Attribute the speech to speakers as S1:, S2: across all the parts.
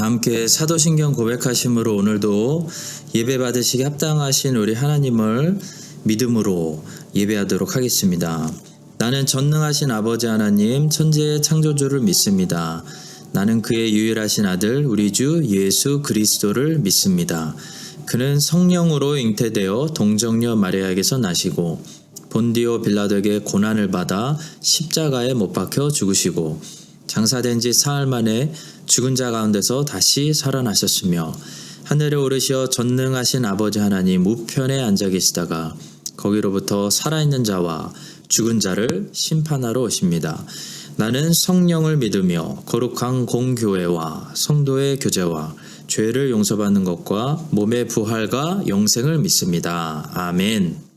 S1: 함께 사도신경 고백하심으로 오늘도 예배 받으시기 합당하신 우리 하나님을 믿음으로 예배하도록 하겠습니다. 나는 전능하신 아버지 하나님 천지의 창조주를 믿습니다. 나는 그의 유일하신 아들 우리 주 예수 그리스도를 믿습니다. 그는 성령으로 잉태되어 동정녀 마리아에게서 나시고 본디오 빌라도에게 고난을 받아 십자가에 못 박혀 죽으시고 장사된 지 사흘 만에 죽은 자 가운데서 다시 살아나셨으며 하늘에 오르시어 전능하신 아버지 하나님 우편에 앉아 계시다가 거기로부터 살아있는 자와 죽은 자를 심판하러 오십니다. 나는 성령을 믿으며 거룩한 공교회와 성도의 교제와 죄를 용서받는 것과 몸의 부활과 영생을 믿습니다. 아멘.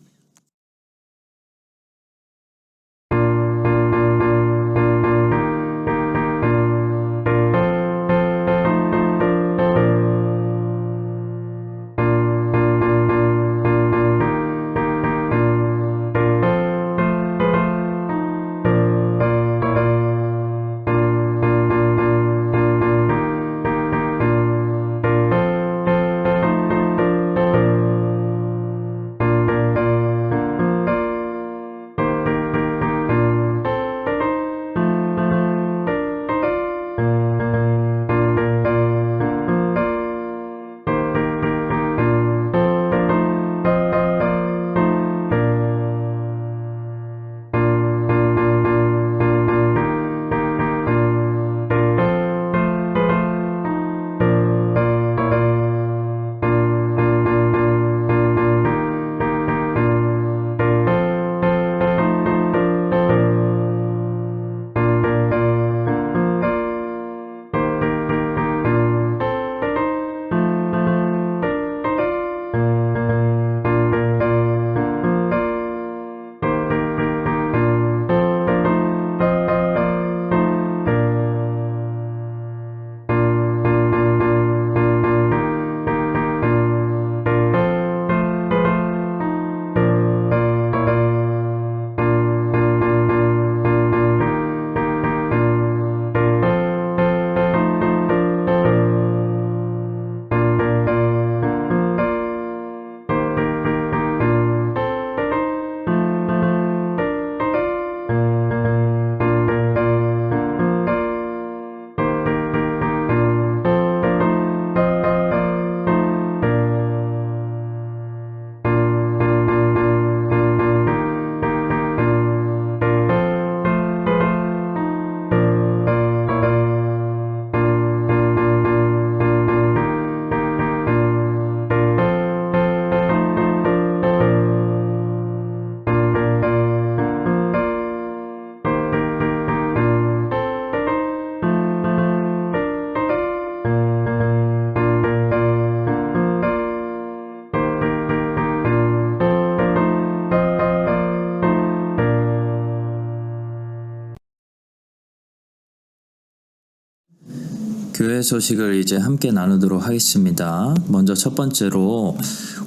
S1: 교회 소식을 이제 함께 나누도록 하겠습니다. 먼저 첫 번째로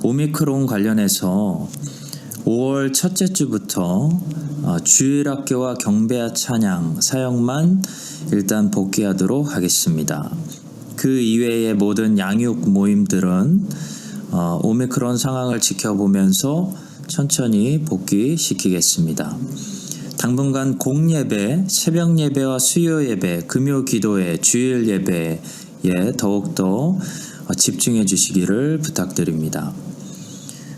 S1: 오미크론 관련해서 5월 첫째 주부터 주일학교와 경배와 찬양 사역만 일단 복귀하도록 하겠습니다. 그 이외의 모든 양육 모임들은 오미크론 상황을 지켜보면서 천천히 복귀시키겠습니다. 당분간 공예배, 새벽 예배와 수요 예배, 금요 기도회, 주일 예배에 더욱더 집중해 주시기를 부탁드립니다.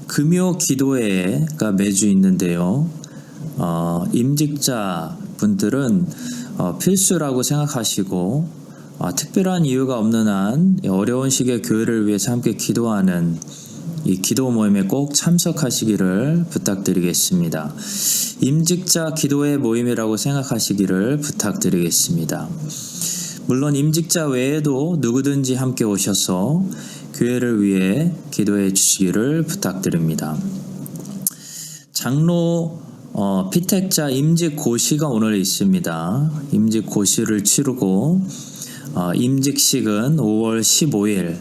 S1: 금요 기도회가 매주 있는데요. 임직자 분들은 필수라고 생각하시고 특별한 이유가 없는 한 어려운 시기에 교회를 위해서 함께 기도하는 이 기도 모임에 꼭 참석하시기를 부탁드리겠습니다. 임직자 기도회 모임이라고 생각하시기를 부탁드리겠습니다. 물론 임직자 외에도 누구든지 함께 오셔서 교회를 위해 기도해 주시기를 부탁드립니다. 장로 피택자 임직 고시가 오늘 있습니다. 임직 고시를 치르고 임직식은 5월 15일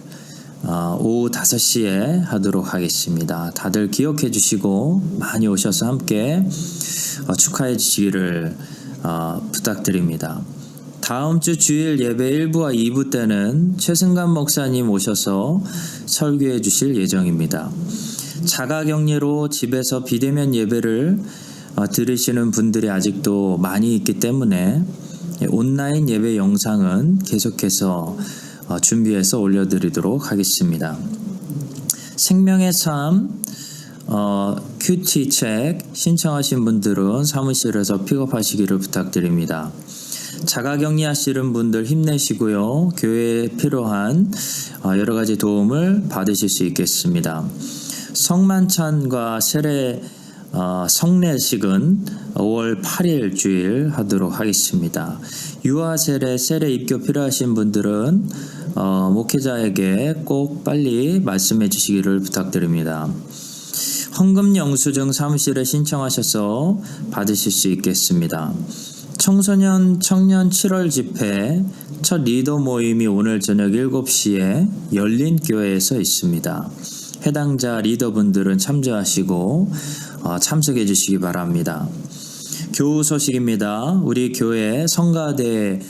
S1: 오후 5시에 하도록 하겠습니다. 다들 기억해 주시고 많이 오셔서 함께 축하해 주시기를 부탁드립니다. 다음 주 주일 예배 1부와 2부 때는 최승관 목사님 오셔서 설교해 주실 예정입니다. 자가격리로 집에서 비대면 예배를 들으시는 분들이 아직도 많이 있기 때문에 온라인 예배 영상은 계속해서 준비해서 올려드리도록 하겠습니다. 생명의 삶 큐티 책 신청하신 분들은 사무실에서 픽업하시기를 부탁드립니다. 자가격리 하시는 분들 힘내시고요. 교회에 필요한 여러 가지 도움을 받으실 수 있겠습니다. 성만찬과 세례 성례식은 5월 8일 주일 하도록 하겠습니다. 유아 세례 입교 필요하신 분들은 목회자에게 꼭 빨리 말씀해 주시기를 부탁드립니다. 헌금 영수증 사무실에 신청하셔서 받으실 수 있겠습니다. 청소년 청년 7월 집회 첫 리더 모임이 오늘 저녁 7시에 열린교회에서 있습니다. 해당자 리더분들은 참조하시고 참석해 주시기 바랍니다. 교우 소식입니다. 우리 교회 성가대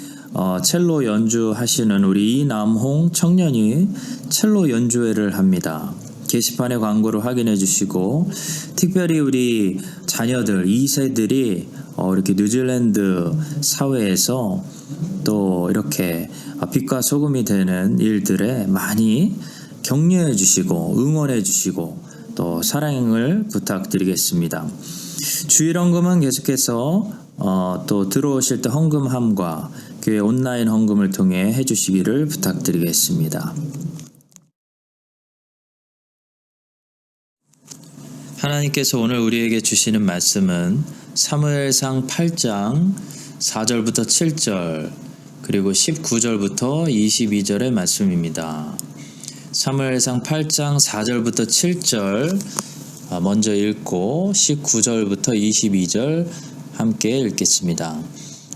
S1: 첼로 연주하시는 우리 이남홍 청년이 첼로 연주회를 합니다. 게시판에 광고를 확인해 주시고 특별히 우리 자녀들 2세들이 이렇게 뉴질랜드 사회에서 또 이렇게 빛과 소금이 되는 일들에 많이 격려해 주시고 응원해 주시고 또 사랑을 부탁드리겠습니다. 주일 헌금은 계속해서 또 들어오실 때 헌금함과 교회 온라인 헌금을 통해 해주시기를 부탁드리겠습니다. 하나님께서 오늘 우리에게 주시는 말씀은 사무엘상 8장 4절부터 7절 그리고 19절부터 22절의 말씀입니다. 사무엘상 8장 4절부터 7절 먼저 읽고 19절부터 22절 함께 읽겠습니다.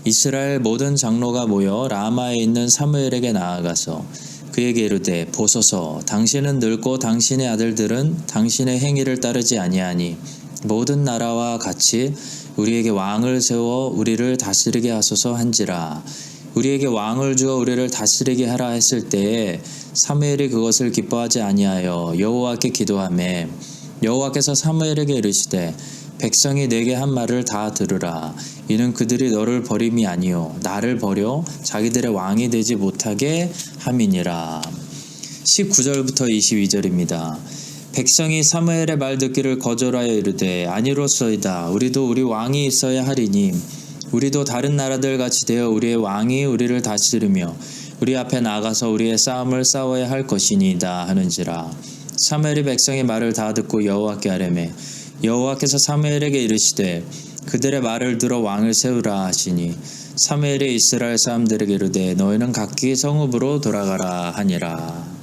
S1: 이스라엘 모든 장로가 모여 라마에 있는 사무엘에게 나아가서 그에게 이르되 보소서 당신은 늙고 당신의 아들들은 당신의 행위를 따르지 아니하니 모든 나라와 같이 우리에게 왕을 세워 우리를 다스리게 하소서 한지라. 우리에게 왕을 주어 우리를 다스리게 하라 했을 때에 사무엘이 그것을 기뻐하지 아니하여 여호와께 기도하매 여호와께서 사무엘에게 이르시되 백성이 내게 한 말을 다 들으라. 이는 그들이 너를 버림이 아니요 나를 버려 자기들의 왕이 되지 못하게 함이니라. 19절부터 22절입니다. 백성이 사무엘의 말 듣기를 거절하여 이르되 아니로소이다. 우리도 우리 왕이 있어야 하리니 우리도 다른 나라들 같이 되어 우리의 왕이 우리를 다스리며 우리 앞에 나가서 우리의 싸움을 싸워야 할 것이니이다 하는지라. 사무엘이 백성의 말을 다 듣고 여호와께 아뢰매 여호와께서 사무엘에게 이르시되 그들의 말을 들어 왕을 세우라 하시니 사무엘이 이스라엘 사람들에게 이르되 너희는 각기 성읍으로 돌아가라 하니라.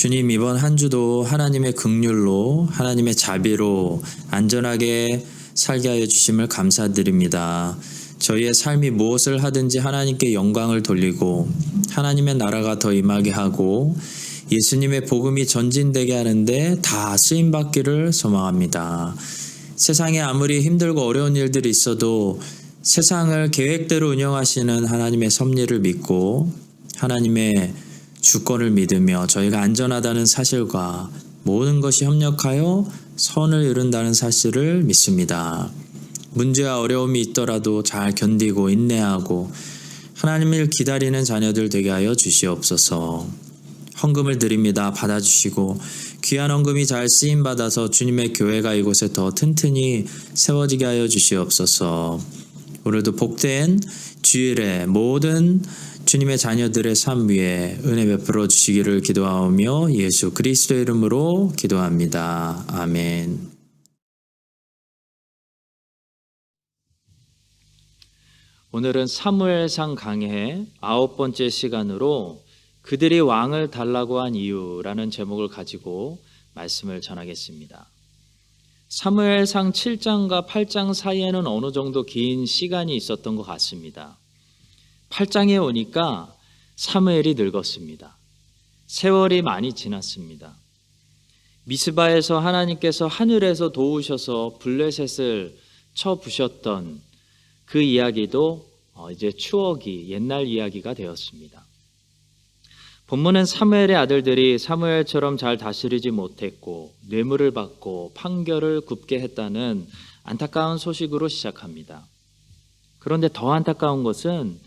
S1: 주님, 이번 한 주도 하나님의 긍휼로 하나님의 자비로 안전하게 살게 하여 주심을 감사드립니다. 저희의 삶이 무엇을 하든지 하나님께 영광을 돌리고 하나님의 나라가 더 임하게 하고 예수님의 복음이 전진되게 하는데 다 쓰임받기를 소망합니다. 세상에 아무리 힘들고 어려운 일들이 있어도 세상을 계획대로 운영하시는 하나님의 섭리를 믿고 하나님의 주권을 믿으며 저희가 안전하다는 사실과 모든 것이 협력하여 선을 이룬다는 사실을 믿습니다. 문제와 어려움이 있더라도 잘 견디고 인내하고 하나님을 기다리는 자녀들 되게 하여 주시옵소서. 헌금을 드립니다. 받아주시고 귀한 헌금이 잘 쓰임받아서 주님의 교회가 이곳에 더 튼튼히 세워지게 하여 주시옵소서. 오늘도 복된 주일에 모든 주님의 자녀들의 삶 위에 은혜 베풀어 주시기를 기도하오며 예수 그리스도의 이름으로 기도합니다. 아멘. 오늘은 사무엘상 강해 9번째 시간으로 그들이 왕을 달라고 한 이유라는 제목을 가지고 말씀을 전하겠습니다. 사무엘상 7장과 8장 사이에는 어느 정도 긴 시간이 있었던 것 같습니다. 8장에 오니까 사무엘이 늙었습니다. 세월이 많이 지났습니다. 미스바에서 하나님께서 하늘에서 도우셔서 블레셋을 쳐부셨던 그 이야기도 이제 추억이 옛날 이야기가 되었습니다. 본문은 사무엘의 아들들이 사무엘처럼 잘 다스리지 못했고 뇌물을 받고 판결을 굽게 했다는 안타까운 소식으로 시작합니다. 그런데 더 안타까운 것은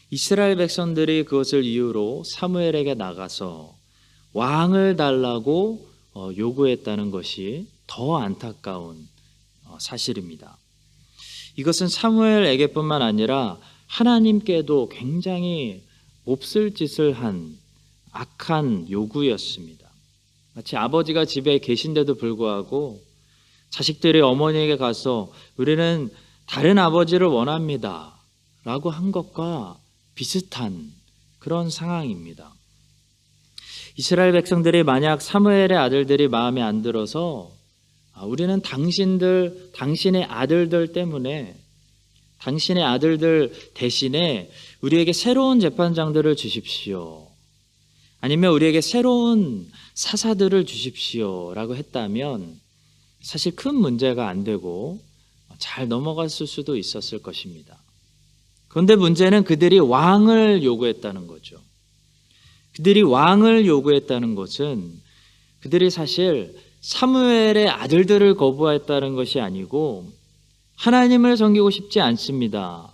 S1: 이스라엘 백성들이 그것을 이유로 사무엘에게 나가서 왕을 달라고 요구했다는 것이 더 안타까운 사실입니다. 이것은 사무엘에게뿐만 아니라 하나님께도 굉장히 몹쓸 짓을 한 악한 요구였습니다. 마치 아버지가 집에 계신데도 불구하고 자식들이 어머니에게 가서 우리는 다른 아버지를 원합니다 라고 한 것과 비슷한 그런 상황입니다. 이스라엘 백성들이 만약 사무엘의 아들들이 마음에 안 들어서 우리는 당신의 아들들 때문에 당신의 아들들 대신에 우리에게 새로운 재판장들을 주십시오. 아니면 우리에게 새로운 사사들을 주십시오 라고 했다면 사실 큰 문제가 안 되고 잘 넘어갔을 수도 있었을 것입니다. 그런데 문제는 그들이 왕을 요구했다는 거죠. 그들이 왕을 요구했다는 것은 그들이 사실 사무엘의 아들들을 거부했다는 것이 아니고 하나님을 섬기고 싶지 않습니다.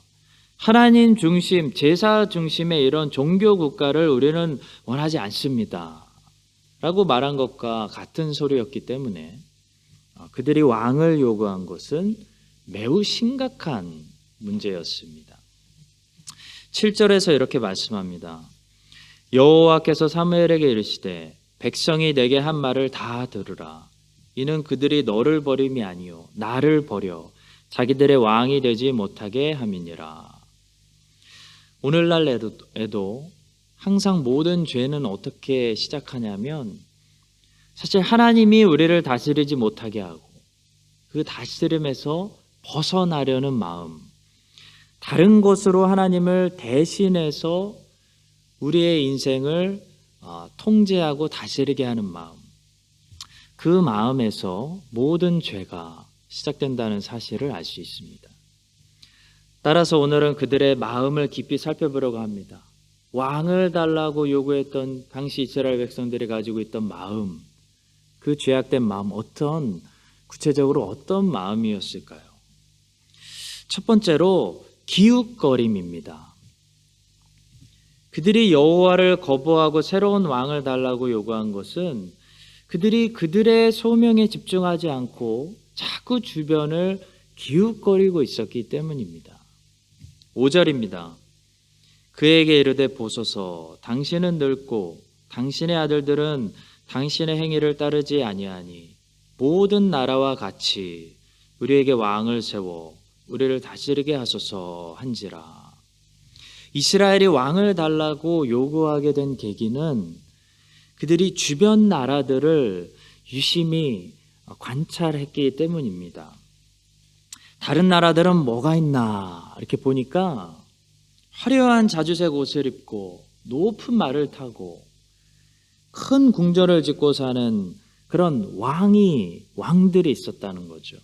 S1: 하나님 중심, 제사 중심의 이런 종교 국가를 우리는 원하지 않습니다 라고 말한 것과 같은 소리였기 때문에 그들이 왕을 요구한 것은 매우 심각한 문제였습니다. 7절에서 이렇게 말씀합니다. 여호와께서 사무엘에게 이르시되 백성이 내게 한 말을 다 들으라. 이는 그들이 너를 버림이 아니요 나를 버려 자기들의 왕이 되지 못하게 함이니라. 오늘날에도 항상 모든 죄는 어떻게 시작하냐면 사실 하나님이 우리를 다스리지 못하게 하고 그 다스림에서 벗어나려는 마음, 다른 것으로 하나님을 대신해서 우리의 인생을 통제하고 다스리게 하는 마음, 그 마음에서 모든 죄가 시작된다는 사실을 알 수 있습니다. 따라서 오늘은 그들의 마음을 깊이 살펴보려고 합니다. 왕을 달라고 요구했던 당시 이스라엘 백성들이 가지고 있던 마음, 그 죄악된 마음, 구체적으로 어떤 마음이었을까요? 첫 번째로 기웃거림입니다. 그들이 여호와를 거부하고 새로운 왕을 달라고 요구한 것은 그들이 그들의 소명에 집중하지 않고 자꾸 주변을 기웃거리고 있었기 때문입니다. 5절입니다. 그에게 이르되 보소서 당신은 늙고 당신의 아들들은 당신의 행위를 따르지 아니하니 모든 나라와 같이 우리에게 왕을 세워 우리를 다스리게 하소서 한지라. 이스라엘이 왕을 달라고 요구하게 된 계기는
S2: 그들이 주변 나라들을 유심히 관찰했기 때문입니다. 다른 나라들은 뭐가 있나 이렇게 보니까 화려한 자주색 옷을 입고 높은 말을 타고 큰 궁전을 짓고 사는 그런 왕들이 있었다는 거죠.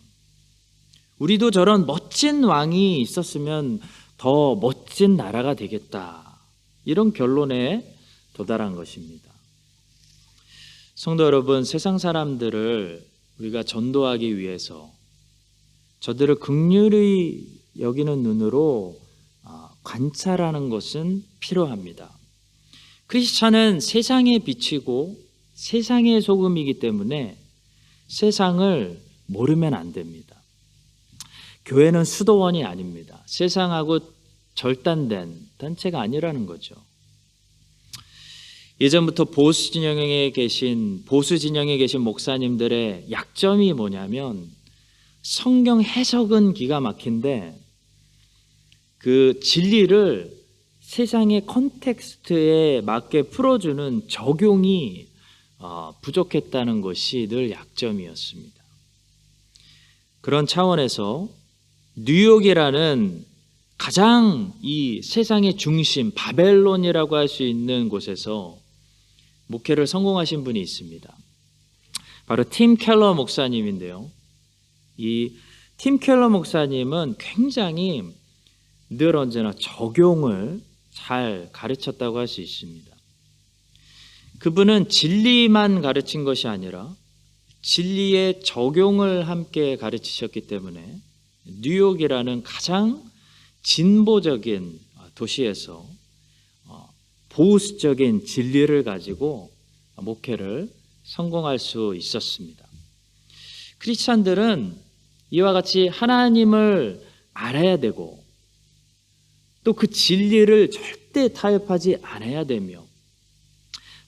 S2: 우리도 저런 멋진 왕이 있었으면 더 멋진 나라가 되겠다. 이런 결론에 도달한 것입니다. 성도 여러분, 세상 사람들을 우리가 전도하기 위해서 저들을 긍휼히 여기는 눈으로 관찰하는 것은 필요합니다. 크리스찬은 세상에 비치고 세상의 소금이기 때문에 세상을 모르면 안 됩니다. 교회는 수도원이 아닙니다. 세상하고 절단된 단체가 아니라는 거죠. 예전부터 보수 진영에 계신 목사님들의 약점이 뭐냐면 성경 해석은 기가 막힌데 그 진리를 세상의 컨텍스트에 맞게 풀어주는 적용이 부족했다는 것이 늘 약점이었습니다. 그런 차원에서 뉴욕이라는 가장 이 세상의 중심, 바벨론이라고 할 수 있는 곳에서 목회를 성공하신 분이 있습니다. 바로 팀 켈러 목사님인데요. 이 팀 켈러 목사님은 굉장히 늘 언제나 적용을 잘 가르쳤다고 할 수 있습니다. 그분은 진리만 가르친 것이 아니라 진리의 적용을 함께 가르치셨기 때문에 뉴욕이라는 가장 진보적인 도시에서 보수적인 진리를 가지고 목회를 성공할 수 있었습니다. 크리스찬들은 이와 같이 하나님을 알아야 되고 또 그 진리를 절대 타협하지 않아야 되며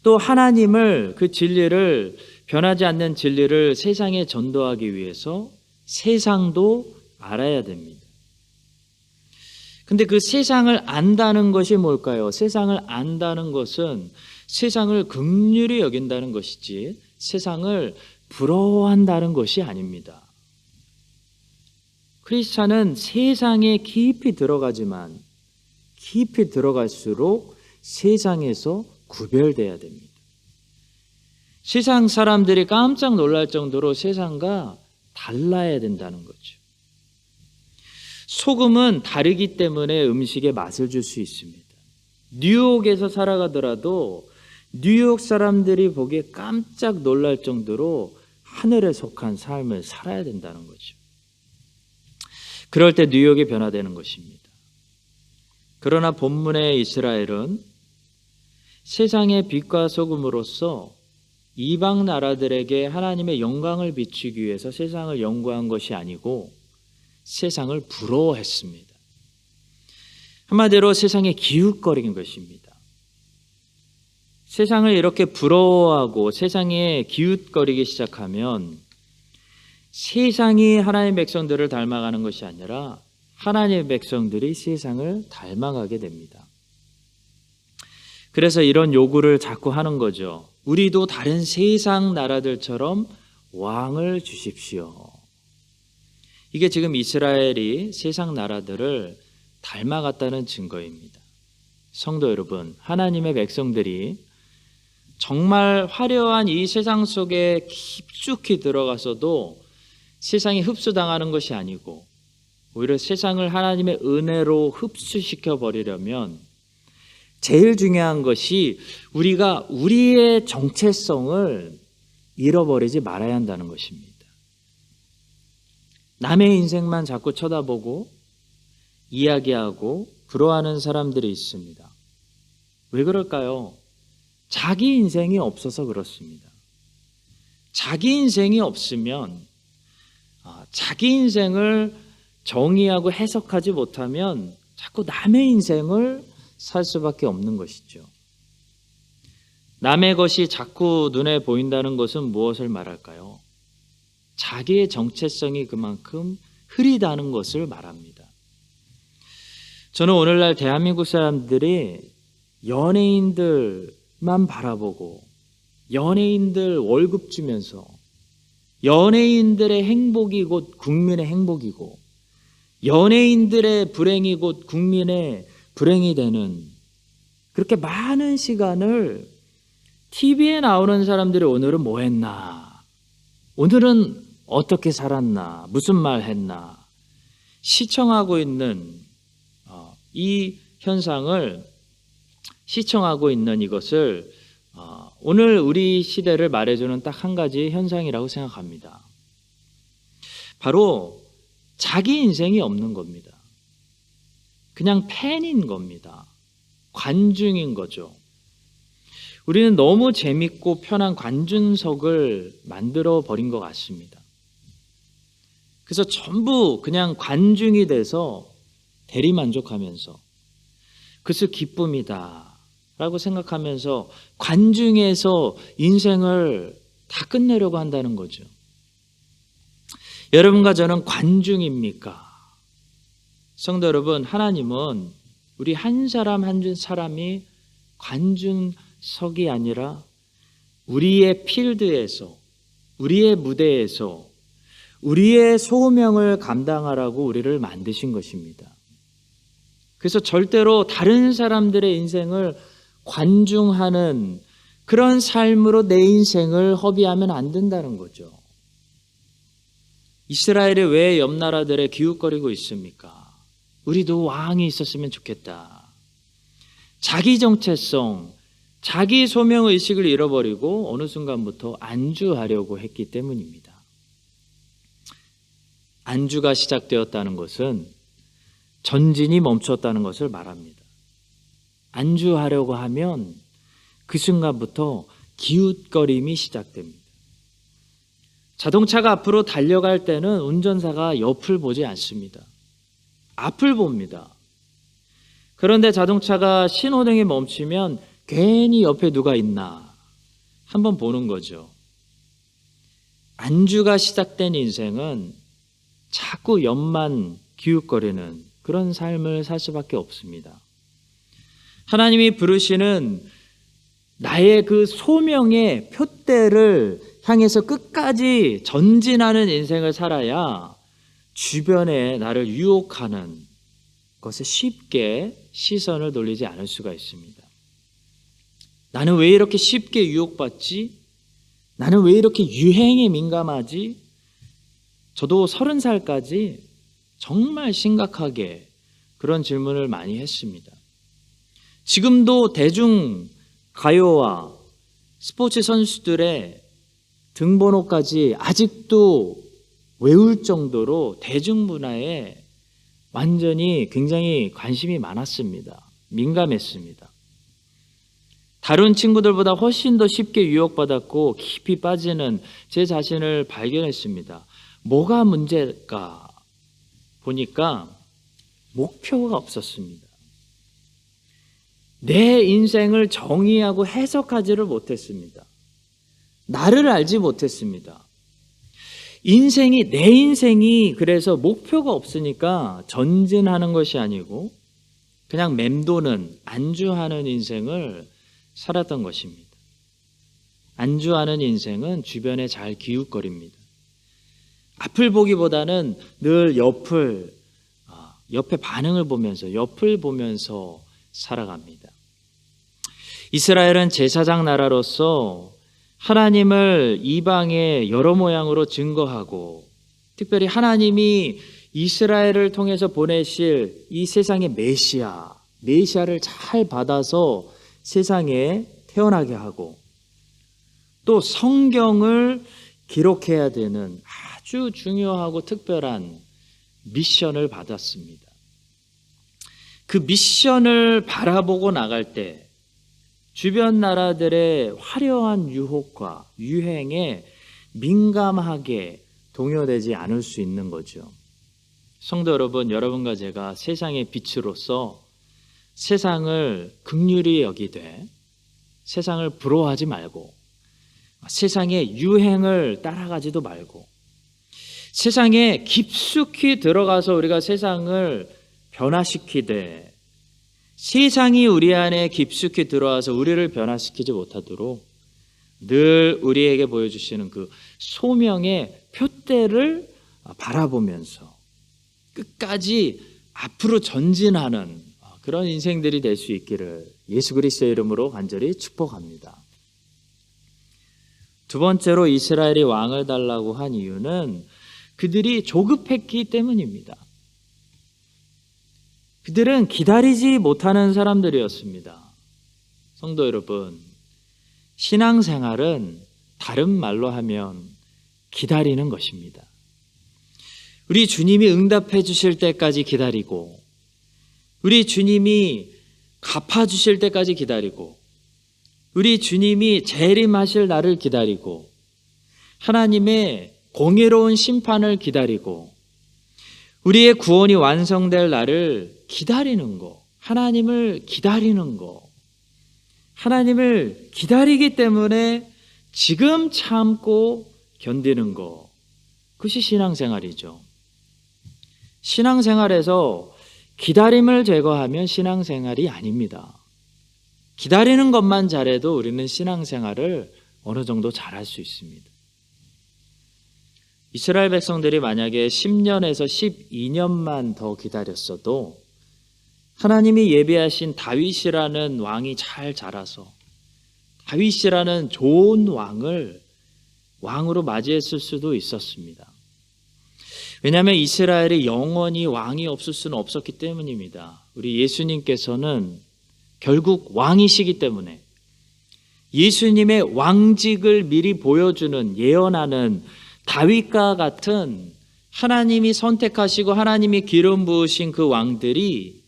S2: 또 하나님을 그 진리를 변하지 않는 진리를 세상에 전도하기 위해서 세상도 알아야 됩니다. 근데 그 세상을 안다는 것이 뭘까요? 세상을 안다는 것은 세상을 긍휼히 여긴다는 것이지 세상을 부러워한다는 것이 아닙니다. 크리스찬은 세상에 깊이 들어가지만 깊이 들어갈수록 세상에서 구별돼야 됩니다. 세상 사람들이 깜짝 놀랄 정도로 세상과 달라야 된다는 거죠. 소금은 다르기 때문에 음식에 맛을 줄 수 있습니다. 뉴욕에서 살아가더라도 뉴욕 사람들이 보기에 깜짝 놀랄 정도로 하늘에 속한 삶을 살아야 된다는 거죠. 그럴 때 뉴욕이 변화되는 것입니다. 그러나 본문의 이스라엘은 세상의 빛과 소금으로서 이방 나라들에게 하나님의 영광을 비추기 위해서 세상을 연구한 것이 아니고 세상을 부러워했습니다. 한마디로 세상에 기웃거린 것입니다. 세상을 이렇게 부러워하고 세상에 기웃거리기 시작하면 세상이 하나님의 백성들을 닮아가는 것이 아니라 하나님의 백성들이 세상을 닮아가게 됩니다. 그래서 이런 요구를 자꾸 하는 거죠. 우리도 다른 세상 나라들처럼 왕을 주십시오. 이게 지금 이스라엘이 세상 나라들을 닮아갔다는 증거입니다. 성도 여러분, 하나님의 백성들이 정말 화려한 이 세상 속에 깊숙이 들어가서도 세상에 흡수당하는 것이 아니고 오히려 세상을 하나님의 은혜로 흡수시켜 버리려면 제일 중요한 것이 우리가 우리의 정체성을 잃어버리지 말아야 한다는 것입니다. 남의 인생만 자꾸 쳐다보고 이야기하고 부러워하는 사람들이 있습니다. 왜 그럴까요? 자기 인생이 없어서 그렇습니다. 자기 인생이 없으면 자기 인생을 정의하고 해석하지 못하면 자꾸 남의 인생을 살 수밖에 없는 것이죠. 남의 것이 자꾸 눈에 보인다는 것은 무엇을 말할까요? 자기의 정체성이 그만큼 흐리다는 것을 말합니다. 저는 오늘날 대한민국 사람들이 연예인들만 바라보고 연예인들 월급 주면서 연예인들의 행복이 곧 국민의 행복이고 연예인들의 불행이 곧 국민의 불행이 되는 그렇게 많은 시간을 TV에 나오는 사람들이 오늘은 뭐 했나? 오늘은 어떻게 살았나? 무슨 말 했나? 시청하고 있는 이 현상을 시청하고 있는 이것을 오늘 우리 시대를 말해주는 딱 한 가지 현상이라고 생각합니다. 바로 자기 인생이 없는 겁니다. 그냥 팬인 겁니다. 관중인 거죠. 우리는 너무 재밌고 편한 관중석을 만들어 버린 것 같습니다. 그래서 전부 그냥 관중이 돼서 대리만족하면서 그것을 기쁨이다 라고 생각하면서 관중에서 인생을 다 끝내려고 한다는 거죠. 여러분과 저는 관중입니까? 성도 여러분, 하나님은 우리 한 사람 한 사람이 관중석이 아니라 우리의 필드에서, 우리의 무대에서 우리의 소명을 감당하라고 우리를 만드신 것입니다. 그래서 절대로 다른 사람들의 인생을 관중하는 그런 삶으로 내 인생을 허비하면 안 된다는 거죠. 이스라엘이 왜 옆 나라들에 기웃거리고 있습니까? 우리도 왕이 있었으면 좋겠다. 자기 정체성, 자기 소명의식을 잃어버리고 어느 순간부터 안주하려고 했기 때문입니다. 안주가 시작되었다는 것은 전진이 멈췄다는 것을 말합니다. 안주하려고 하면 그 순간부터 기웃거림이 시작됩니다. 자동차가 앞으로 달려갈 때는 운전사가 옆을 보지 않습니다. 앞을 봅니다. 그런데 자동차가 신호등에 멈추면 괜히 옆에 누가 있나 한번 보는 거죠. 안주가 시작된 인생은 자꾸 옆만 기웃거리는 그런 삶을 살 수밖에 없습니다. 하나님이 부르시는 나의 그 소명의 표대를 향해서 끝까지 전진하는 인생을 살아야 주변에 나를 유혹하는 것에 쉽게 시선을 돌리지 않을 수가 있습니다. 나는 왜 이렇게 쉽게 유혹받지? 나는 왜 이렇게 유행에 민감하지? 저도 30살까지 정말 심각하게 그런 질문을 많이 했습니다. 지금도 대중 가요와 스포츠 선수들의 등번호까지 아직도 외울 정도로 대중문화에 완전히 굉장히 관심이 많았습니다. 민감했습니다. 다른 친구들보다 훨씬 더 쉽게 유혹받았고 깊이 빠지는 제 자신을 발견했습니다. 뭐가 문제일까 보니까 목표가 없었습니다. 내 인생을 정의하고 해석하지를 못했습니다. 나를 알지 못했습니다. 내 인생이 그래서 목표가 없으니까 전진하는 것이 아니고 그냥 맴도는 안주하는 인생을 살았던 것입니다. 안주하는 인생은 주변에 잘 기웃거립니다. 앞을 보기보다는 늘 옆의 반응을 보면서 옆을 보면서 살아갑니다. 이스라엘은 제사장 나라로서 하나님을 이방의 여러 모양으로 증거하고 특별히 하나님이 이스라엘을 통해서 보내실 이 세상의 메시아를 잘 받아서 세상에 태어나게 하고 또 성경을 기록해야 되는 아주 중요하고 특별한 미션을 받았습니다. 그 미션을 바라보고 나갈 때 주변 나라들의 화려한 유혹과 유행에 민감하게 동요되지 않을 수 있는 거죠. 성도 여러분, 여러분과 제가 세상의 빛으로서 세상을 긍휼히 여기되 세상을 부러워하지 말고 세상의 유행을 따라가지도 말고 세상에 깊숙이 들어가서 우리가 세상을 변화시키되 세상이 우리 안에 깊숙이 들어와서 우리를 변화시키지 못하도록 늘 우리에게 보여주시는 그 소명의 표대를 바라보면서 끝까지 앞으로 전진하는 그런 인생들이 될 수 있기를 예수 그리스도의 이름으로 간절히 축복합니다. 두 번째로 이스라엘이 왕을 달라고 한 이유는 그들이 조급했기 때문입니다. 그들은 기다리지 못하는 사람들이었습니다. 성도 여러분, 신앙생활은 다른 말로 하면 기다리는 것입니다. 우리 주님이 응답해 주실 때까지 기다리고, 우리 주님이 갚아 주실 때까지 기다리고, 우리 주님이 재림하실 날을 기다리고, 하나님의 공의로운 심판을 기다리고, 우리의 구원이 완성될 날을 기다리는 거, 하나님을 기다리는 거, 하나님을 기다리기 때문에 지금 참고 견디는 거, 그것이 신앙생활이죠. 신앙생활에서 기다림을 제거하면 신앙생활이 아닙니다. 기다리는 것만 잘해도 우리는 신앙생활을 어느 정도 잘할 수 있습니다. 이스라엘 백성들이 만약에 10년에서 12년만 더 기다렸어도 하나님이 예비하신 다윗이라는 왕이 잘 자라서 다윗이라는 좋은 왕으로 맞이했을 수도 있었습니다. 왜냐하면 이스라엘이 영원히 왕이 없을 수는 없었기 때문입니다. 우리 예수님께서는 결국 왕이시기 때문에 예수님의 왕직을 미리 보여주는, 예언하는 다윗과 같은 하나님이 선택하시고 하나님이 기름 부으신 그 왕들이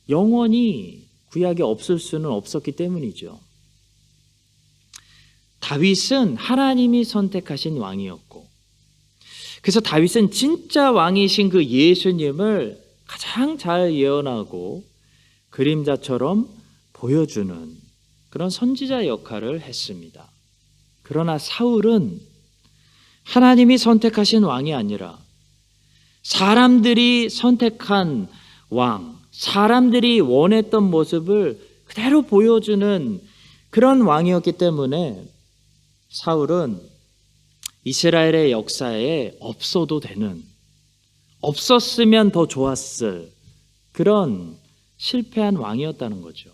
S2: 영원히 구약에 없을 수는 없었기 때문이죠. 다윗은 하나님이 선택하신 왕이었고, 그래서 다윗은 진짜 왕이신 그 예수님을 가장 잘 예언하고 그림자처럼 보여주는 그런 선지자 역할을 했습니다. 그러나 사울은 하나님이 선택하신 왕이 아니라 사람들이 선택한 왕, 사람들이 원했던 모습을 그대로 보여주는 그런 왕이었기 때문에 사울은 이스라엘의 역사에 없어도 되는, 없었으면 더 좋았을 그런 실패한 왕이었다는 거죠.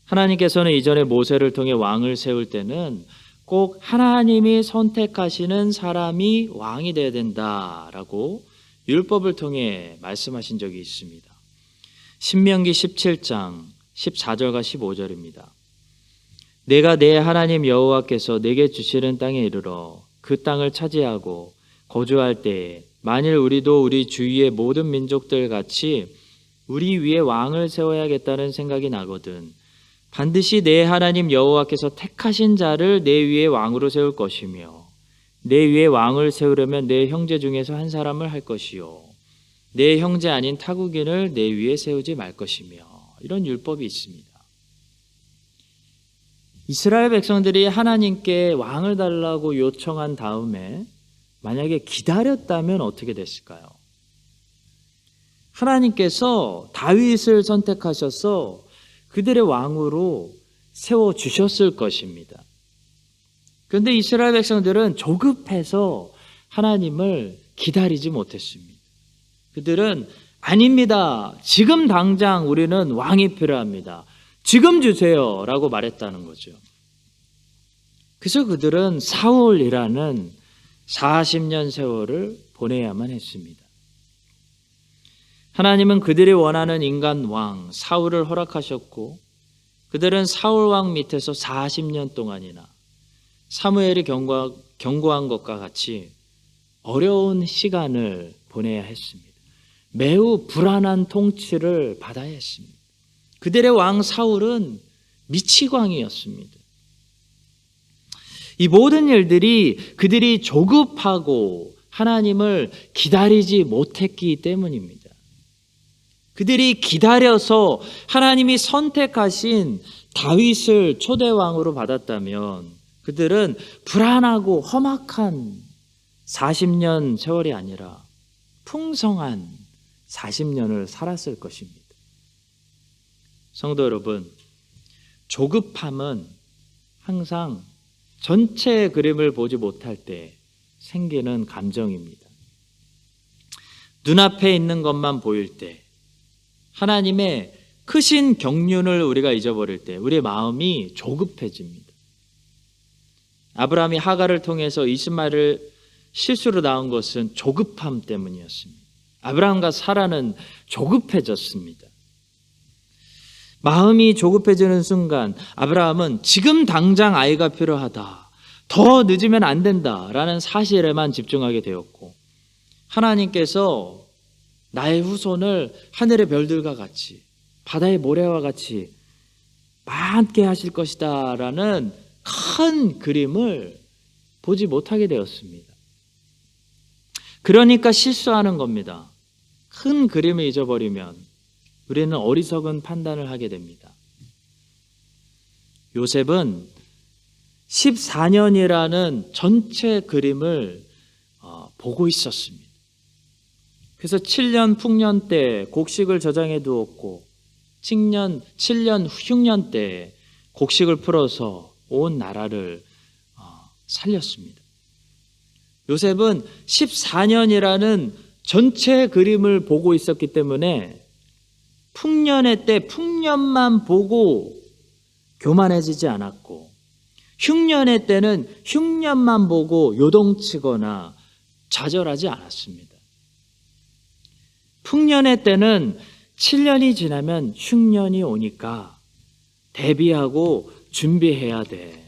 S2: 하나님께서는 이전에 모세를 통해 왕을 세울 때는 꼭 하나님이 선택하시는 사람이 왕이 되어야 된다라고 율법을 통해 말씀하신 적이 있습니다. 신명기 17장 14절과 15절입니다. 내가 내 하나님 여호와께서 내게 주시는 땅에 이르러 그 땅을 차지하고 거주할 때에 만일 우리도 우리 주위의 모든 민족들 같이 우리 위에 왕을 세워야겠다는 생각이 나거든 반드시 내 하나님 여호와께서 택하신 자를 내 위에 왕으로 세울 것이며 내 위에 왕을 세우려면 내 형제 중에서 한 사람을 할 것이요 내 형제 아닌 타국인을 내 위에 세우지 말 것이며, 이런 율법이 있습니다. 이스라엘 백성들이 하나님께 왕을 달라고 요청한 다음에 만약에 기다렸다면 어떻게 됐을까요? 하나님께서 다윗을 선택하셔서 그들의 왕으로 세워주셨을 것입니다. 그런데 이스라엘 백성들은 조급해서 하나님을 기다리지 못했습니다. 그들은 아닙니다. 지금 당장 우리는 왕이 필요합니다. 지금 주세요 라고 말했다는 거죠. 그래서 그들은 사울이라는 40년 세월을 보내야만 했습니다. 하나님은 그들이 원하는 인간 왕 사울을 허락하셨고 그들은 사울 왕 밑에서 40년 동안이나 사무엘이 경고한 것과 같이 어려운 시간을 보내야 했습니다. 매우 불안한 통치를 받아야 했습니다. 그들의 왕 사울은 미치광이었습니다. 이 모든 일들이 그들이 조급하고 하나님을 기다리지 못했기 때문입니다. 그들이 기다려서 하나님이 선택하신 다윗을 초대왕으로 받았다면 그들은 불안하고 험악한 40년 세월이 아니라 풍성한 40년을 살았을 것입니다. 성도 여러분, 조급함은 항상 전체 그림을 보지 못할 때 생기는 감정입니다. 눈앞에 있는 것만 보일 때, 하나님의 크신 경륜을 우리가 잊어버릴 때 우리의 마음이 조급해집니다. 아브라함이 하갈을 통해서 이스마엘을 실수로 낳은 것은 조급함 때문이었습니다. 아브라함과 사라는 조급해졌습니다. 마음이 조급해지는 순간 아브라함은 지금 당장 아이가 필요하다, 더 늦으면 안 된다라는 사실에만 집중하게 되었고, 하나님께서 나의 후손을 하늘의 별들과 같이 바다의 모래와 같이 많게 하실 것이다 라는 큰 그림을 보지 못하게 되었습니다. 그러니까 실수하는 겁니다. 큰 그림을 잊어버리면 우리는 어리석은 판단을 하게 됩니다. 요셉은 14년이라는 전체 그림을 보고 있었습니다. 그래서 7년 풍년 때 곡식을 저장해 두었고 7년 흉년 때 곡식을 풀어서 온 나라를 살렸습니다. 요셉은 14년이라는 전체 그림을 보고 있었기 때문에 풍년의 때 풍년만 보고 교만해지지 않았고, 흉년의 때는 흉년만 보고 요동치거나 좌절하지 않았습니다. 풍년의 때는 7년이 지나면 흉년이 오니까 대비하고 준비해야 돼,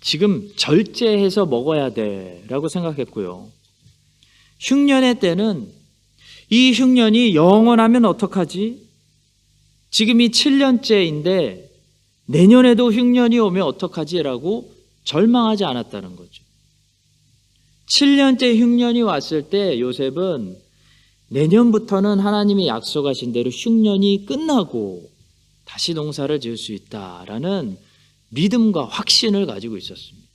S2: 지금 절제해서 먹어야 돼 라고 생각했고요. 흉년의 때는 이 흉년이 영원하면 어떡하지? 지금이 7년째인데 내년에도 흉년이 오면 어떡하지? 라고 절망하지 않았다는 거죠. 7년째 흉년이 왔을 때 요셉은 내년부터는 하나님이 약속하신 대로 흉년이 끝나고 다시 농사를 지을 수 있다라는 믿음과 확신을 가지고 있었습니다.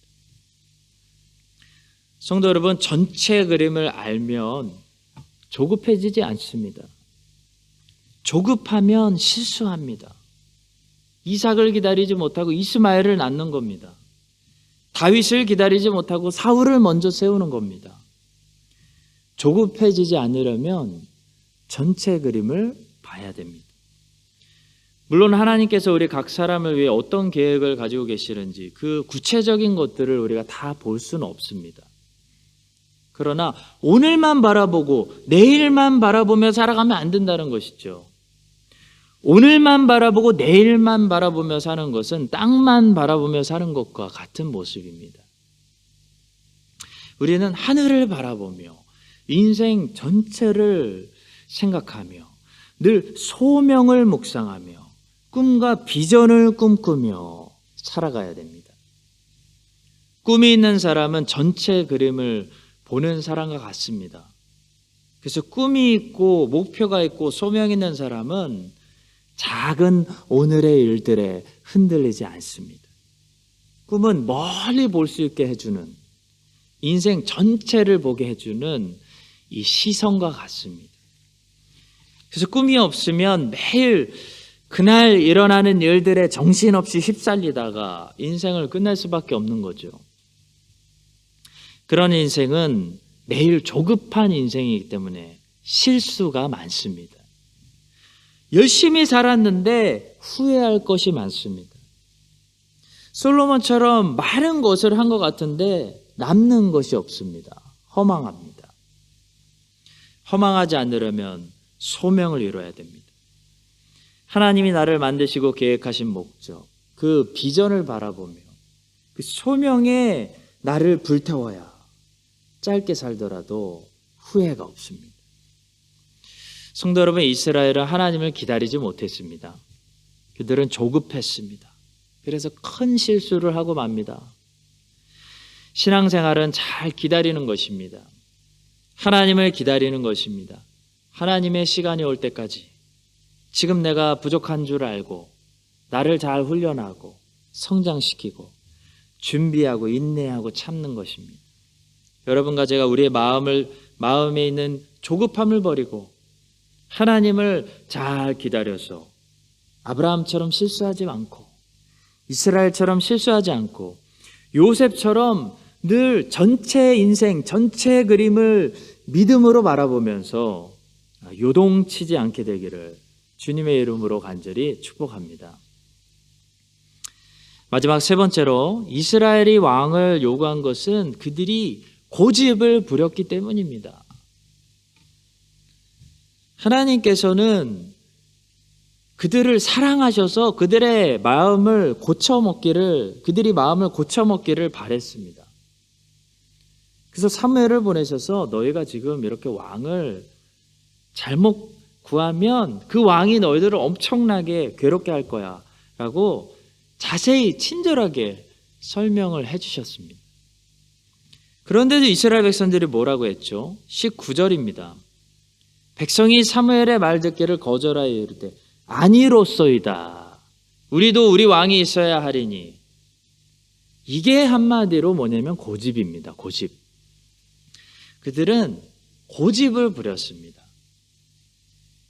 S2: 성도 여러분, 전체 그림을 알면 조급해지지 않습니다. 조급하면 실수합니다. 이삭을 기다리지 못하고 이스마엘을 낳는 겁니다. 다윗을 기다리지 못하고 사울을 먼저 세우는 겁니다. 조급해지지 않으려면 전체 그림을 봐야 됩니다. 물론 하나님께서 우리 각 사람을 위해 어떤 계획을 가지고 계시는지 그 구체적인 것들을 우리가 다 볼 수는 없습니다. 그러나 오늘만 바라보고 내일만 바라보며 살아가면 안 된다는 것이죠. 오늘만 바라보고 내일만 바라보며 사는 것은 땅만 바라보며 사는 것과 같은 모습입니다. 우리는 하늘을 바라보며 인생 전체를 생각하며 늘 소명을 묵상하며 꿈과 비전을 꿈꾸며 살아가야 됩니다. 꿈이 있는 사람은 전체 그림을 보는 사람과 같습니다. 그래서 꿈이 있고 목표가 있고 소명이 있는 사람은 작은 오늘의 일들에 흔들리지 않습니다. 꿈은 멀리 볼 수 있게 해주는, 인생 전체를 보게 해주는 이 시선과 같습니다. 그래서 꿈이 없으면 매일 그날 일어나는 일들에 정신없이 휩쓸리다가 인생을 끝낼 수밖에 없는 거죠. 그런 인생은 매일 조급한 인생이기 때문에 실수가 많습니다. 열심히 살았는데 후회할 것이 많습니다. 솔로몬처럼 많은 것을 한 것 같은데 남는 것이 없습니다. 허망합니다. 허망하지 않으려면 소명을 이뤄야 됩니다. 하나님이 나를 만드시고 계획하신 목적, 그 비전을 바라보며 그 소명에 나를 불태워야 짧게 살더라도 후회가 없습니다. 성도 여러분, 이스라엘은 하나님을 기다리지 못했습니다. 그들은 조급했습니다. 그래서 큰 실수를 하고 맙니다. 신앙생활은 잘 기다리는 것입니다. 하나님을 기다리는 것입니다. 하나님의 시간이 올 때까지 지금 내가 부족한 줄 알고 나를 잘 훈련하고 성장시키고 준비하고 인내하고 참는 것입니다. 여러분과 제가 우리의 마음에 있는 조급함을 버리고 하나님을 잘 기다려서 아브라함처럼 실수하지 않고 이스라엘처럼 실수하지 않고 요셉처럼 늘 전체 인생, 전체 그림을 믿음으로 바라보면서 요동치지 않게 되기를 주님의 이름으로 간절히 축복합니다. 마지막 세 번째로 이스라엘이 왕을 요구한 것은 그들이 고집을 부렸기 때문입니다. 하나님께서는 그들을 사랑하셔서 그들이 마음을 고쳐먹기를 바랬습니다. 그래서 사무엘을 보내셔서 너희가 지금 이렇게 왕을 잘못 구하면 그 왕이 너희들을 엄청나게 괴롭게 할 거야 라고 자세히 친절하게 설명을 해주셨습니다. 그런데도 이스라엘 백성들이 뭐라고 했죠? 19절입니다. 백성이 사무엘의 말 듣기를 거절하여 이르되 아니로소이다. 우리도 우리 왕이 있어야 하리니. 이게 한마디로 뭐냐면 고집입니다. 고집. 그들은 고집을 부렸습니다.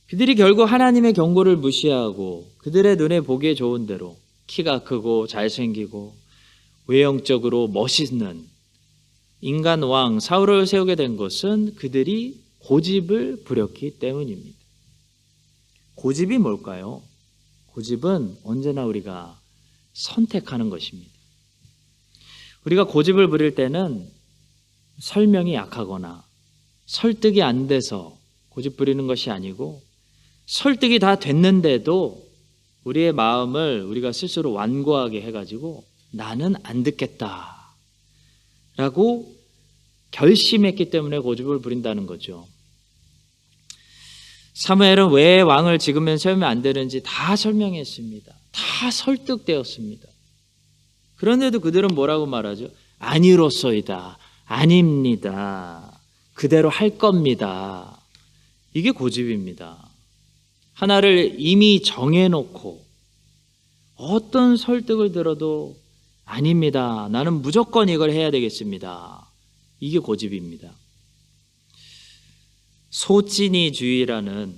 S2: 그들이 결국 하나님의 경고를 무시하고 그들의 눈에 보기에 좋은 대로 키가 크고 잘생기고 외형적으로 멋있는 인간 왕 사울을 세우게 된 것은 그들이 고집을 부렸기 때문입니다. 고집이 뭘까요? 고집은 언제나 우리가 선택하는 것입니다. 우리가 고집을 부릴 때는 설명이 약하거나 설득이 안 돼서 고집 부리는 것이 아니고 설득이 다 됐는데도 우리의 마음을 우리가 스스로 완고하게 해가지고 나는 안 듣겠다 라고 결심했기 때문에 고집을 부린다는 거죠. 사무엘은 왜 왕을 지금은 세우면 안 되는지 다 설명했습니다. 다 설득되었습니다. 그런데도 그들은 뭐라고 말하죠? 아니로소이다. 아닙니다. 그대로 할 겁니다. 이게 고집입니다. 하나를 이미 정해놓고 어떤 설득을 들어도 아닙니다. 나는 무조건 이걸 해야 되겠습니다. 이게 고집입니다. 소찌니주의라는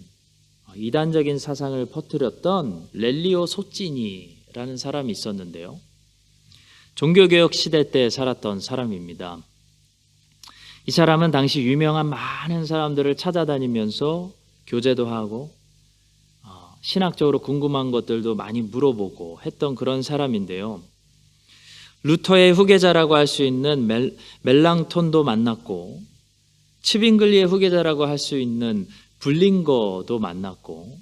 S2: 이단적인 사상을 퍼뜨렸던 렐리오 소찌니라는 사람이 있었는데요. 종교개혁 시대 때 살았던 사람입니다. 이 사람은 당시 유명한 많은 사람들을 찾아다니면서 교제도 하고 신학적으로 궁금한 것들도 많이 물어보고 했던 그런 사람인데요. 루터의 후계자라고 할 수 있는 멜랑톤도 만났고 츠빙글리의 후계자라고 할 수 있는 블링거도 만났고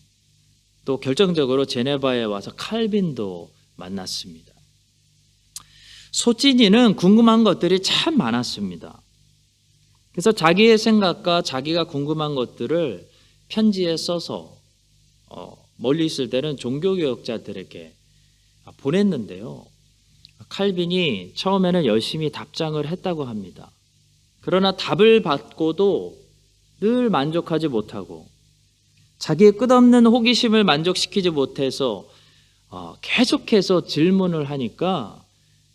S2: 또 결정적으로 제네바에 와서 칼빈도 만났습니다. 소찌니는 궁금한 것들이 참 많았습니다. 그래서 자기의 생각과 자기가 궁금한 것들을 편지에 써서 멀리 있을 때는 종교개혁자들에게 보냈는데요. 칼빈이 처음에는 열심히 답장을 했다고 합니다. 그러나 답을 받고도 늘 만족하지 못하고 자기의 끝없는 호기심을 만족시키지 못해서 계속해서 질문을 하니까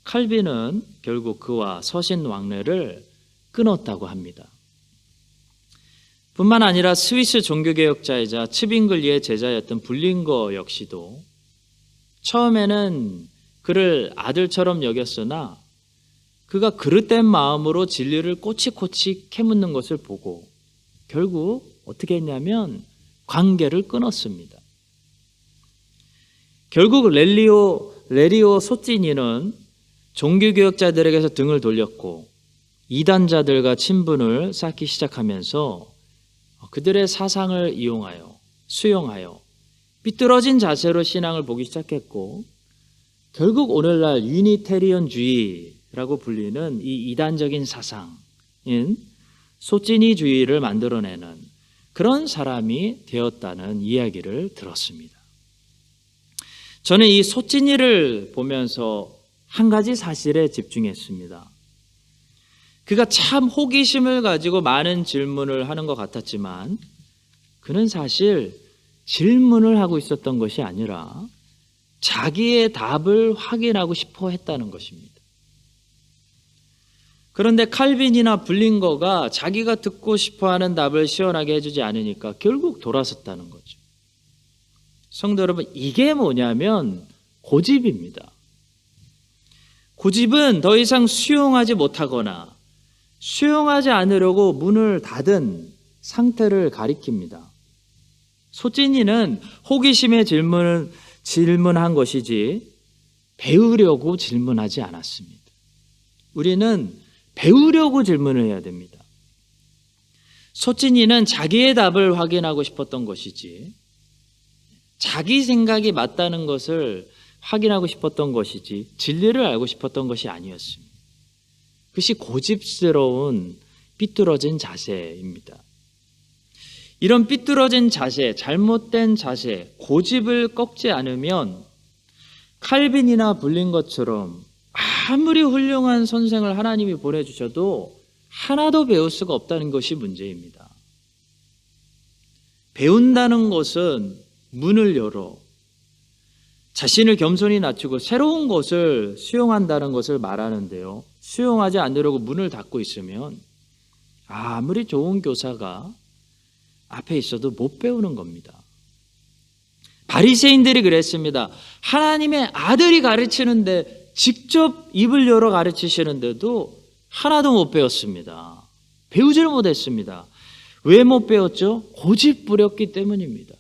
S2: 칼빈은 결국 그와 서신 왕래를 끊었다고 합니다. 뿐만 아니라 스위스 종교개혁자이자 츠빙글리의 제자였던 블링거 역시도 처음에는 그를 아들처럼 여겼으나 그가 그릇된 마음으로 진리를 꼬치꼬치 캐묻는 것을 보고 결국 어떻게 했냐면 관계를 끊었습니다. 결국 레리오 소찌니는 종교개혁자들에게서 등을 돌렸고 이단자들과 친분을 쌓기 시작하면서 그들의 사상을 이용하여 수용하여 삐뚤어진 자세로 신앙을 보기 시작했고 결국 오늘날 유니테리언주의라고 불리는 이 이단적인 사상인 소찌니주의를 만들어내는 그런 사람이 되었다는 이야기를 들었습니다. 저는 이 소찌니를 보면서 한 가지 사실에 집중했습니다. 그가 참 호기심을 가지고 많은 질문을 하는 것 같았지만 그는 사실 질문을 하고 있었던 것이 아니라 자기의 답을 확인하고 싶어 했다는 것입니다. 그런데 칼빈이나 블링거가 자기가 듣고 싶어하는 답을 시원하게 해주지 않으니까 결국 돌아섰다는 거죠. 성도 여러분, 이게 뭐냐면 고집입니다. 고집은 더 이상 수용하지 못하거나 수용하지 않으려고 문을 닫은 상태를 가리킵니다. 소찐이는 호기심에 질문한 것이지 배우려고 질문하지 않았습니다. 우리는 배우려고 질문을 해야 됩니다. 소찐이는 자기의 답을 확인하고 싶었던 것이지 자기 생각이 맞다는 것을 확인하고 싶었던 것이지 진리를 알고 싶었던 것이 아니었습니다. 그것이 고집스러운 삐뚤어진 자세입니다. 이런 삐뚤어진 자세, 잘못된 자세, 고집을 꺾지 않으면 칼빈이나 불링것처럼 아무리 훌륭한 선생을 하나님이 보내주셔도 하나도 배울 수가 없다는 것이 문제입니다. 배운다는 것은 문을 열어 자신을 겸손히 낮추고 새로운 것을 수용한다는 것을 말하는데요. 수용하지 않으려고 문을 닫고 있으면 아무리 좋은 교사가 앞에 있어도 못 배우는 겁니다. 바리새인들이 그랬습니다. 하나님의 아들이 가르치는데 직접 입을 열어 가르치시는데도 하나도 못 배웠습니다. 배우지를 못했습니다. 왜 못 배웠죠? 고집 부렸기 때문입니다.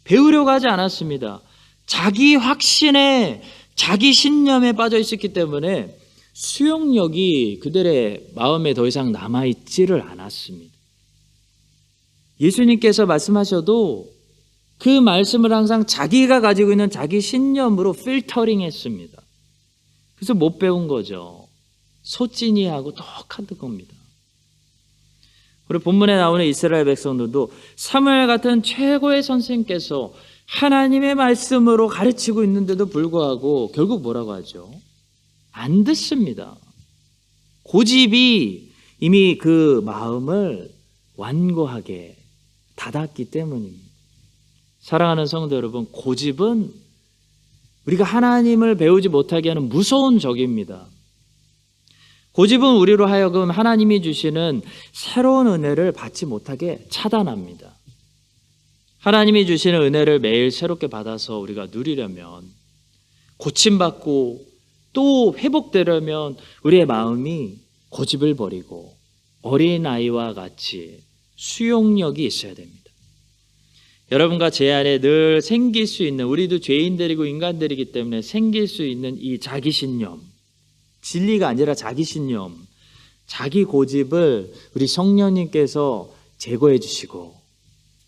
S2: 배우려고 하지 않았습니다. 자기 확신에 자기 신념에 빠져 있었기 때문에 수용력이 그들의 마음에 더 이상 남아있지를 않았습니다. 예수님께서 말씀하셔도 그 말씀을 항상 자기가 가지고 있는 자기 신념으로 필터링 했습니다. 그래서 못 배운 거죠. 소찐이하고 똑같은 겁니다. 우리 본문에 나오는 이스라엘 백성들도 사무엘 같은 최고의 선생님께서 하나님의 말씀으로 가르치고 있는데도 불구하고 결국 뭐라고 하죠? 안 듣습니다. 고집이 이미 그 마음을 완고하게 닫았기 때문입니다. 사랑하는 성도 여러분, 고집은 우리가 하나님을 배우지 못하게 하는 무서운 적입니다. 고집은 우리로 하여금 하나님이 주시는 새로운 은혜를 받지 못하게 차단합니다. 하나님이 주시는 은혜를 매일 새롭게 받아서 우리가 누리려면, 고침받고 또 회복되려면 우리의 마음이 고집을 버리고 어린아이와 같이 수용력이 있어야 됩니다. 여러분과 제 안에 늘 생길 수 있는, 우리도 죄인들이고 인간들이기 때문에 생길 수 있는 이 자기신념, 진리가 아니라 자기신념, 자기 고집을 우리 성령님께서 제거해 주시고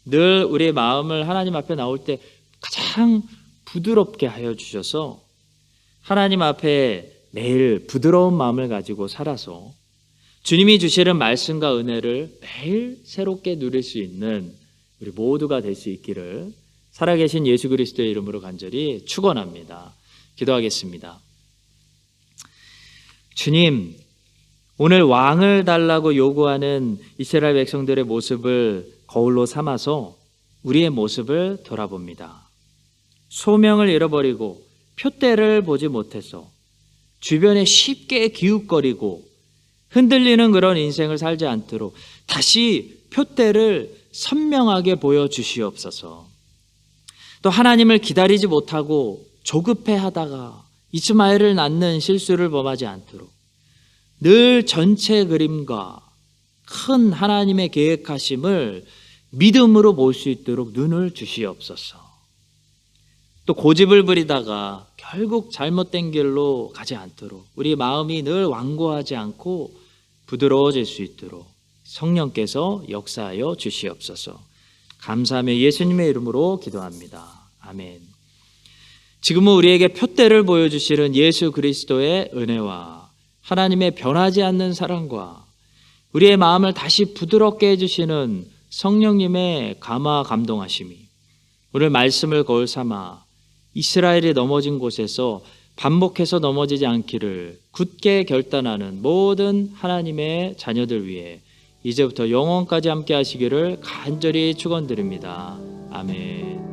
S2: 늘 우리의 마음을 하나님 앞에 나올 때 가장 부드럽게 하여 주셔서 하나님 앞에 매일 부드러운 마음을 가지고 살아서 주님이 주시는 말씀과 은혜를 매일 새롭게 누릴 수 있는 우리 모두가 될 수 있기를 살아계신 예수 그리스도의 이름으로 간절히 축원합니다. 기도하겠습니다. 주님, 오늘 왕을 달라고 요구하는 이스라엘 백성들의 모습을 거울로 삼아서 우리의 모습을 돌아봅니다. 소명을 잃어버리고 표대를 보지 못해서 주변에 쉽게 기웃거리고 흔들리는 그런 인생을 살지 않도록 다시 표대를 선명하게 보여주시옵소서. 또 하나님을 기다리지 못하고 조급해하다가 이스마엘을 낳는 실수를 범하지 않도록 늘 전체 그림과 큰 하나님의 계획하심을 믿음으로 볼 수 있도록 눈을 주시옵소서. 또 고집을 부리다가 결국 잘못된 길로 가지 않도록 우리 마음이 늘 완고하지 않고 부드러워질 수 있도록 성령께서 역사하여 주시옵소서. 감사하며 예수님의 이름으로 기도합니다. 아멘. 지금은 우리에게 표대를 보여주시는 예수 그리스도의 은혜와 하나님의 변하지 않는 사랑과 우리의 마음을 다시 부드럽게 해주시는 성령님의 감화 감동하심이 오늘 말씀을 거울 삼아 이스라엘이 넘어진 곳에서 반복해서 넘어지지 않기를 굳게 결단하는 모든 하나님의 자녀들 위해 이제부터 영원까지 함께 하시기를 간절히 축원드립니다. 아멘.